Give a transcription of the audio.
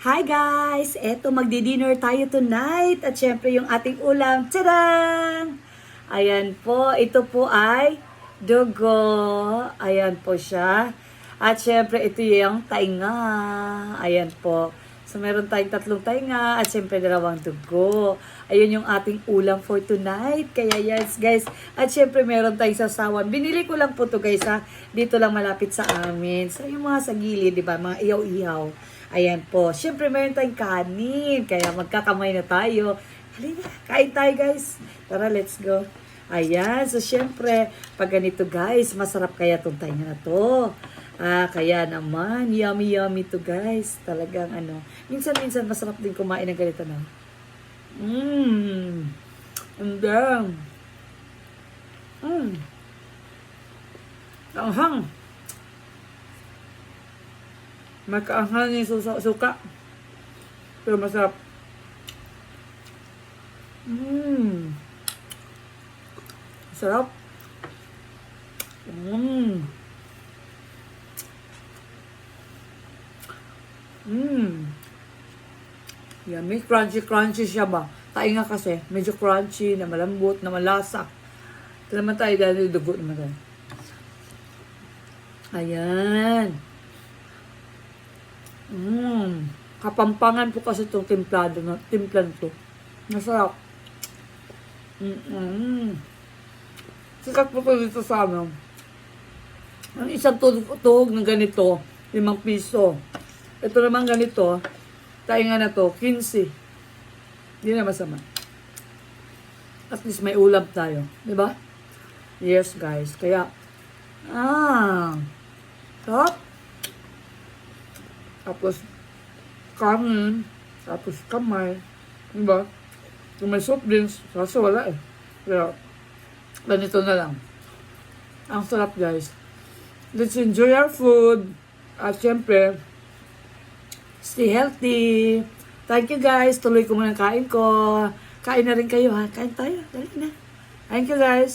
Hi guys! Eto, magdi-dinner tayo tonight. At syempre yung ating ulam. Tadang! Ayan po, ito po ay dugo. Ayan po siya. At syempre ito yung tainga. Ayan po. So meron tayong tatlong tainga at syempre dalawang dugo. Ayun yung ating ulam for tonight. Kaya yes guys. At syempre meron tayong sasawan. Binili ko lang po to guys ha. Dito lang malapit sa amin. So yung mga sa gilid, di ba? Mga iyaw-iyaw. Ayan po. Siyempre, meron tayong kanin. Kaya magkakamay na tayo. Halina, kain tayo guys. Tara, let's go. Ayan. So, siyempre, pag ganito guys, masarap kaya itong tayo na to. Kaya naman, yummy yummy to guys. Talagang ano. Minsan-minsan masarap din kumain ng ganito na. And then, anghang. Makaanghang yung suka. Pero masarap. Sarap. Yummy. Crunchy siya ba? Tainga kasi. Medyo crunchy, na malambot, na malasa. Ito naman tayo dahil dugo naman tayo. Ayan. Kapampangan po kasi itong timplan to. Masarap. Sikat po ito dito sa amin. Ang isang tuhog ng ganito, 5 piso. Ito naman ganito, tainga na to, 15. Hindi na masama. At least may ulam tayo. Diba? Yes guys. Kaya, top. Tapos, kanin. Tapos, kamay. Diba? Kung may soft drinks, kasi wala eh. Kaya, ganito na lang. Ang sarap guys. Let's enjoy our food. At syempre, stay healthy. Thank you guys. Tuloy ko muna kain ko. Kain na rin kayo ha. Kain tayo. Dali na. Thank you guys.